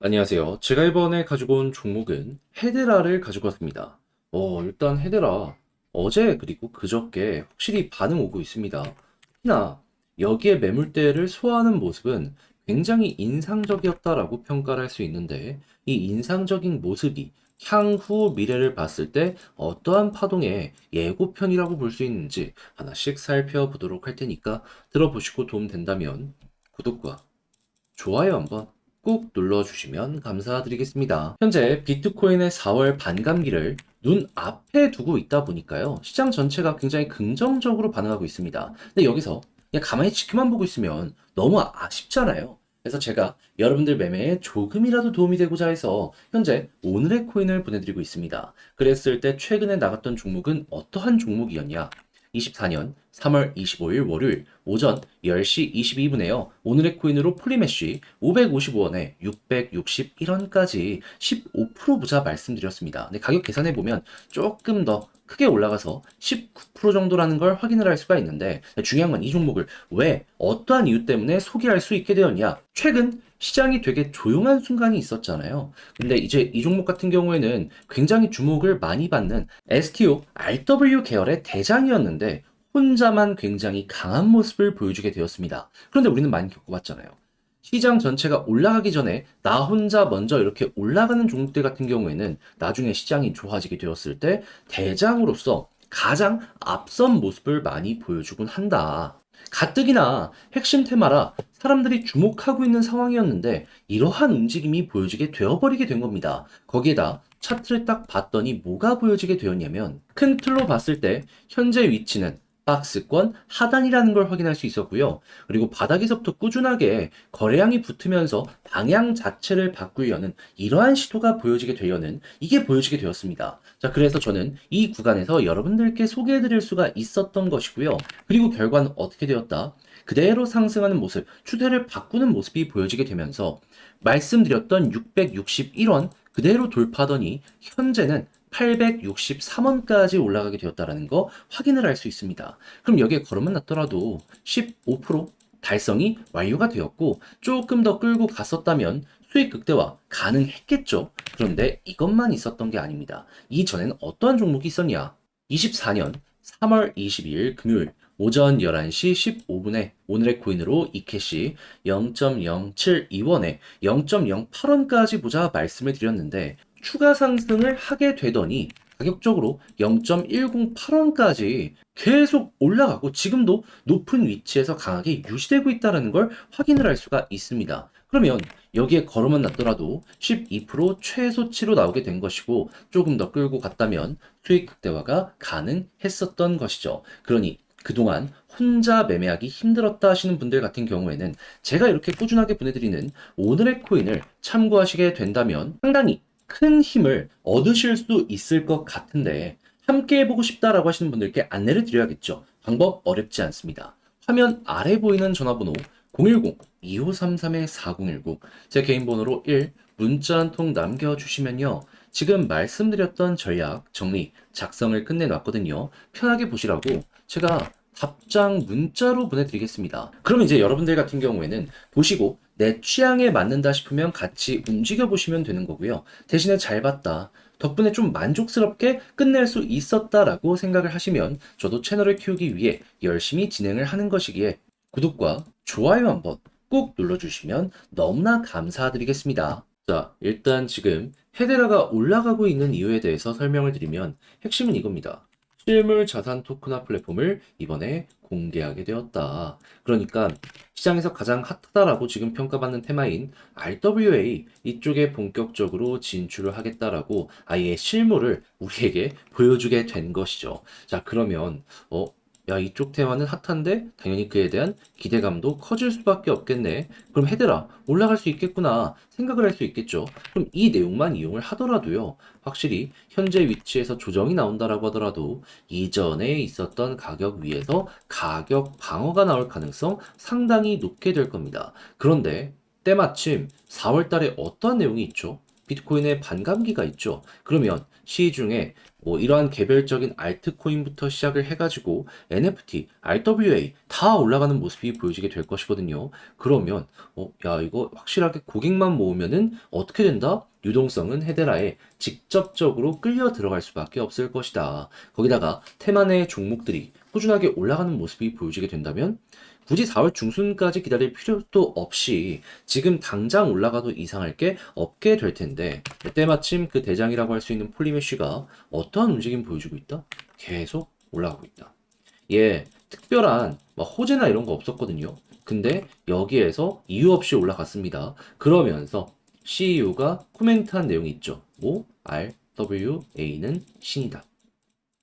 안녕하세요. 제가 이번에 가지고 온 종목은 헤데라를 가지고 왔습니다. 일단 헤데라 어제 그리고 그저께 확실히 반응 오고 있습니다. 특히나 여기에 매물대를 소화하는 모습은 굉장히 인상적이었다라고 평가를 할 수 있는데 이 인상적인 모습이 향후 미래를 봤을 때 어떠한 파동의 예고편이라고 볼 수 있는지 하나씩 살펴보도록 할 테니까 들어보시고 도움 된다면 구독과 좋아요 한번 꾹 눌러주시면 감사드리겠습니다. 현재 비트코인의 4월 반감기를 눈앞에 두고 있다 보니까요. 시장 전체가 굉장히 긍정적으로 반응하고 있습니다. 근데 여기서 그냥 가만히 지켜만 보고 있으면 너무 아쉽잖아요. 그래서 제가 여러분들 매매에 조금이라도 도움이 되고자 해서 현재 오늘의 코인을 보내드리고 있습니다. 그랬을 때 최근에 나갔던 종목은 어떠한 종목이었냐? 24년 3월 25일 월요일 오전 10시 22분에요. 오늘의 코인으로 폴리메쉬 555원에 661원까지 15% 부자 말씀드렸습니다. 근데 가격 계산해보면 조금 더 크게 올라가서 19% 정도라는 걸 확인을 할 수가 있는데 중요한 건 이 종목을 왜 어떠한 이유 때문에 소개할 수 있게 되었냐. 최근 시장이 되게 조용한 순간이 있었잖아요. 근데 이제 이 종목 같은 경우에는 굉장히 주목을 많이 받는 STO, RW 계열의 대장이었는데 혼자만 굉장히 강한 모습을 보여주게 되었습니다. 그런데 우리는 많이 겪어봤잖아요. 시장 전체가 올라가기 전에 나 혼자 먼저 이렇게 올라가는 종목들 같은 경우에는 나중에 시장이 좋아지게 되었을 때 대장으로서 가장 앞선 모습을 많이 보여주곤 한다. 가뜩이나 핵심 테마라 사람들이 주목하고 있는 상황이었는데 이러한 움직임이 보여지게 되어버리게 된 겁니다. 거기에다 차트를 딱 봤더니 뭐가 보여지게 되었냐면 큰 틀로 봤을 때 현재 위치는 박스권 하단이라는 걸 확인할 수 있었고요. 그리고 바닥에서부터 꾸준하게 거래량이 붙으면서 방향 자체를 바꾸려는 이러한 시도가 보여지게 되려는 이게 보여지게 되었습니다. 자, 그래서 저는 이 구간에서 여러분들께 소개해 드릴 수가 있었던 것이고요. 그리고 결과는 어떻게 되었다? 그대로 상승하는 모습, 추세를 바꾸는 모습이 보여지게 되면서 말씀드렸던 661원 그대로 돌파하더니 현재는 863원까지 올라가게 되었다는 거 확인을 할 수 있습니다. 그럼 여기에 걸음만 났더라도 15% 달성이 완료가 되었고 조금 더 끌고 갔었다면 수익 극대화 가능했겠죠. 그런데 이것만 있었던 게 아닙니다. 이전에는 어떠한 종목이 있었냐? 24년 3월 22일 금요일 오전 11시 15분에 오늘의 코인으로 이캐시 0.072원에 0.08원까지 보자 말씀을 드렸는데 추가 상승을 하게 되더니 가격적으로 0.108원까지 계속 올라가고 지금도 높은 위치에서 강하게 유지되고 있다는 걸 확인을 할 수가 있습니다. 그러면 여기에 걸음만 났더라도 12% 최소치로 나오게 된 것이고 조금 더 끌고 갔다면 수익 극대화가 가능했었던 것이죠. 그러니 그동안 혼자 매매하기 힘들었다 하시는 분들 같은 경우에는 제가 이렇게 꾸준하게 보내드리는 오늘의 코인을 참고하시게 된다면 상당히 큰 힘을 얻으실 수 있을 것 같은데 함께 해보고 싶다라고 하시는 분들께 안내를 드려야겠죠. 방법 어렵지 않습니다. 화면 아래 보이는 전화번호 010-2533-4019 제 개인 번호로 1 문자 한 통 남겨주시면요. 지금 말씀드렸던 전략 정리 작성을 끝내놨거든요. 편하게 보시라고 제가 답장 문자로 보내드리겠습니다. 그럼 이제 여러분들 같은 경우에는 보시고 내 취향에 맞는다 싶으면 같이 움직여 보시면 되는 거고요. 대신에 잘 봤다. 덕분에 좀 만족스럽게 끝낼 수 있었다라고 생각을 하시면 저도 채널을 키우기 위해 열심히 진행을 하는 것이기에 구독과 좋아요 한번 꼭 눌러주시면 너무나 감사드리겠습니다. 자, 일단 지금 헤데라가 올라가고 있는 이유에 대해서 설명을 드리면 핵심은 이겁니다. 실물 자산 토큰화 플랫폼을 이번에 공개하게 되었다. 그러니까 시장에서 가장 핫하다라고 지금 평가받는 테마인 RWA 이쪽에 본격적으로 진출을 하겠다라고 아예 실물을 우리에게 보여주게 된 것이죠. 자, 그러면 야, 이쪽 테마는 핫한데 당연히 그에 대한 기대감도 커질 수밖에 없겠네. 그럼 헤드라 올라갈 수 있겠구나 생각을 할 수 있겠죠. 그럼 이 내용만 이용을 하더라도요. 확실히 현재 위치에서 조정이 나온다라고 하더라도 이전에 있었던 가격 위에서 가격 방어가 나올 가능성 상당히 높게 될 겁니다. 그런데 때마침 4월 달에 어떤 내용이 있죠? 비트코인의 반감기가 있죠. 그러면 시중에 뭐 이러한 개별적인 알트코인부터 시작을 해가지고 NFT, RWA 다 올라가는 모습이 보여지게 될 것이거든요. 그러면 야 이거 확실하게 고객만 모으면은 어떻게 된다? 유동성은 헤데라에 직접적으로 끌려 들어갈 수밖에 없을 것이다. 거기다가 테마내 종목들이 꾸준하게 올라가는 모습이 보여지게 된다면 굳이 4월 중순까지 기다릴 필요도 없이 지금 당장 올라가도 이상할 게 없게 될 텐데 때마침 그 대장이라고 할 수 있는 폴리메쉬가 어떠한 움직임 보여주고 있다? 계속 올라가고 있다. 예, 특별한 막 호재나 이런 거 없었거든요. 근데 여기에서 이유 없이 올라갔습니다. 그러면서 CEO가 코멘트한 내용이 있죠. 뭐 RWA는 신이다.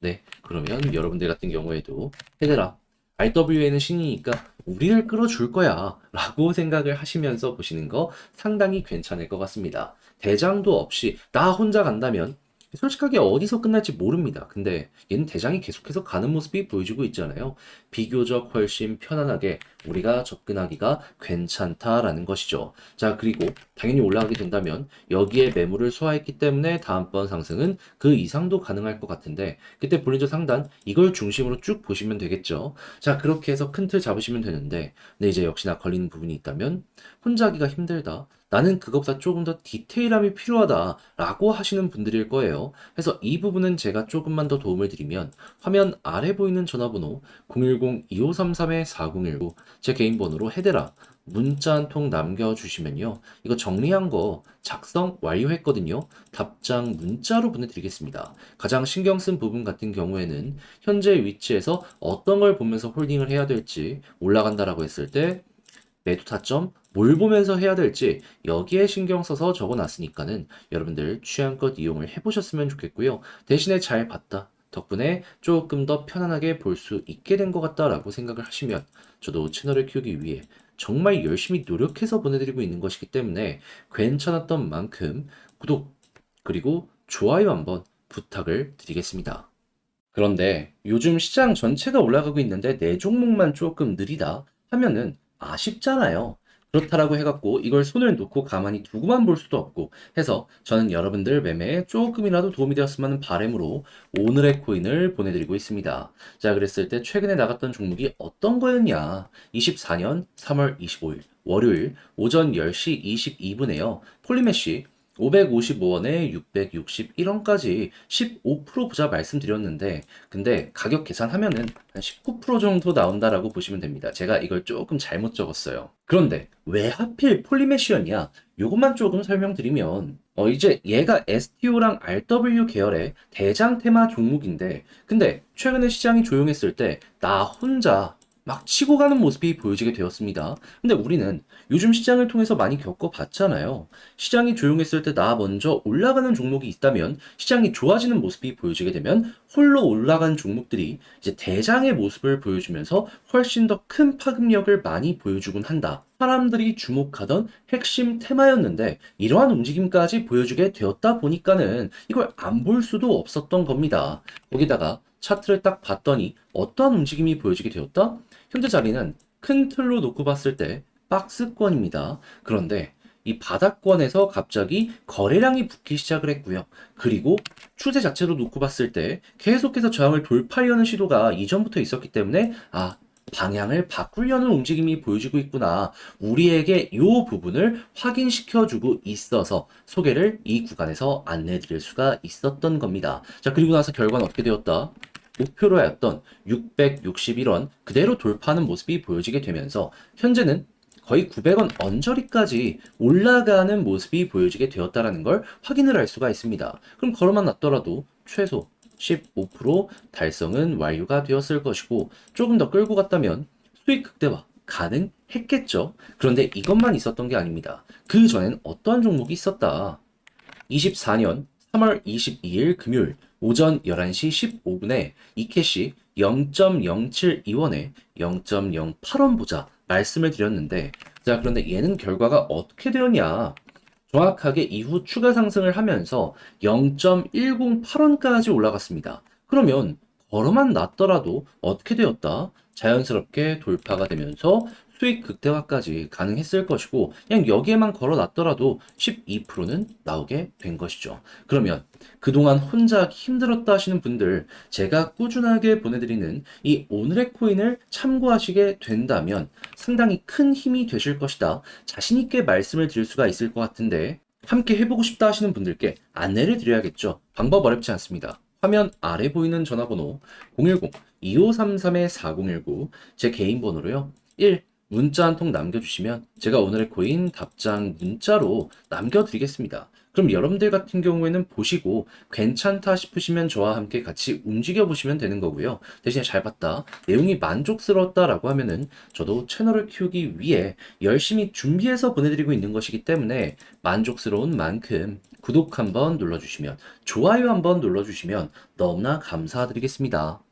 네, 그러면 여러분들 같은 경우에도 얘들아, RWA는 신이니까 우리를 끌어줄 거야 라고 생각을 하시면서 보시는 거 상당히 괜찮을 것 같습니다. 대장도 없이 나 혼자 간다면 솔직하게 어디서 끝날지 모릅니다. 근데 얘는 대장이 계속해서 가는 모습이 보여주고 있잖아요. 비교적 훨씬 편안하게 우리가 접근하기가 괜찮다라는 것이죠. 자, 그리고 당연히 올라가게 된다면 여기에 매물을 소화했기 때문에 다음번 상승은 그 이상도 가능할 것 같은데 그때 볼린저 상단 이걸 중심으로 쭉 보시면 되겠죠. 자, 그렇게 해서 큰 틀 잡으시면 되는데 근데 이제 역시나 걸리는 부분이 있다면 혼자 하기가 힘들다. 나는 그것보다 조금 더 디테일함이 필요하다 라고 하시는 분들일 거예요. 그래서 이 부분은 제가 조금만 더 도움을 드리면 화면 아래 보이는 전화번호 010-2533-4019 제 개인 번호로 헤데라 문자 한 통 남겨주시면요. 이거 정리한 거 작성 완료했거든요. 답장 문자로 보내드리겠습니다. 가장 신경 쓴 부분 같은 경우에는 현재 위치에서 어떤 걸 보면서 홀딩을 해야 될지 올라간다라고 했을 때 매도 타점 뭘 보면서 해야 될지 여기에 신경 써서 적어놨으니까는 여러분들 취향껏 이용을 해보셨으면 좋겠고요. 대신에 잘 봤다. 덕분에 조금 더 편안하게 볼 수 있게 된 것 같다라고 생각을 하시면 저도 채널을 키우기 위해 정말 열심히 노력해서 보내드리고 있는 것이기 때문에 괜찮았던 만큼 구독 그리고 좋아요 한번 부탁을 드리겠습니다. 그런데 요즘 시장 전체가 올라가고 있는데 내 종목만 조금 느리다 하면은 아쉽잖아요. 그렇다라고 해갖고 이걸 손을 놓고 가만히 두고만 볼 수도 없고 해서 저는 여러분들 매매에 조금이라도 도움이 되었으면 하는 바람으로 오늘의 코인을 보내드리고 있습니다. 자, 그랬을 때 최근에 나갔던 종목이 어떤 거였냐? 24년 3월 25일 월요일 오전 10시 22분에요. 폴리메쉬 555원에 661원까지 15% 보자 말씀드렸는데 근데 가격 계산하면은 한 19% 정도 나온다라고 보시면 됩니다. 제가 이걸 조금 잘못 적었어요. 그런데 왜 하필 폴리메쉬였냐? 요것만 조금 설명드리면 이제 얘가 STO랑 RW 계열의 대장 테마 종목인데 근데 최근에 시장이 조용했을 때 나 혼자 막 치고 가는 모습이 보여지게 되었습니다. 근데 우리는 요즘 시장을 통해서 많이 겪어봤잖아요. 시장이 조용했을 때 나 먼저 올라가는 종목이 있다면 시장이 좋아지는 모습이 보여지게 되면 홀로 올라간 종목들이 이제 대장의 모습을 보여주면서 훨씬 더 큰 파급력을 많이 보여주곤 한다. 사람들이 주목하던 핵심 테마였는데 이러한 움직임까지 보여주게 되었다 보니까는 이걸 안 볼 수도 없었던 겁니다. 거기다가 차트를 딱 봤더니 어떠한 움직임이 보여지게 되었다? 현재 자리는 큰 틀로 놓고 봤을 때 박스권입니다. 그런데 이 바닥권에서 갑자기 거래량이 붙기 시작을 했고요. 그리고 추세 자체로 놓고 봤을 때 계속해서 저항을 돌파하려는 시도가 이전부터 있었기 때문에 방향을 바꾸려는 움직임이 보여지고 있구나. 우리에게 이 부분을 확인시켜주고 있어서 소개를 이 구간에서 안내드릴 수가 있었던 겁니다. 자, 그리고 나서 결과는 어떻게 되었다? 목표로 하였던 661원 그대로 돌파하는 모습이 보여지게 되면서 현재는 거의 900원 언저리까지 올라가는 모습이 보여지게 되었다는 걸 확인을 할 수가 있습니다. 그럼 걸어만 놨더라도 최소 15% 달성은 완료가 되었을 것이고 조금 더 끌고 갔다면 수익 극대화 가능했겠죠. 그런데 이것만 있었던 게 아닙니다. 그 전엔 어떠한 종목이 있었다. 24년 3월 22일 금요일 오전 11시 15분에 이캐시 0.072원에 0.08원 보자 말씀을 드렸는데 자, 그런데 얘는 결과가 어떻게 되었냐? 정확하게 이후 추가 상승을 하면서 0.108원까지 올라갔습니다. 그러면 걸어만 놨더라도 어떻게 되었다? 자연스럽게 돌파가 되면서 수익 극대화까지 가능했을 것이고 그냥 여기에만 걸어놨더라도 12%는 나오게 된 것이죠. 그러면 그동안 혼자 하기 힘들었다 하시는 분들 제가 꾸준하게 보내드리는 이 오늘의 코인을 참고하시게 된다면 상당히 큰 힘이 되실 것이다. 자신 있게 말씀을 드릴 수가 있을 것 같은데 함께 해보고 싶다 하시는 분들께 안내를 드려야겠죠. 방법 어렵지 않습니다. 화면 아래 보이는 전화번호 010-2533-4019 제 개인 번호로요. 1. 문자 한 통 남겨주시면 제가 오늘의 코인 답장 문자로 남겨드리겠습니다. 그럼 여러분들 같은 경우에는 보시고 괜찮다 싶으시면 저와 함께 같이 움직여 보시면 되는 거고요. 대신에 잘 봤다, 내용이 만족스러웠다라고 하면은 저도 채널을 키우기 위해 열심히 준비해서 보내드리고 있는 것이기 때문에 만족스러운 만큼 구독 한번 눌러주시면 좋아요 한번 눌러주시면 너무나 감사드리겠습니다.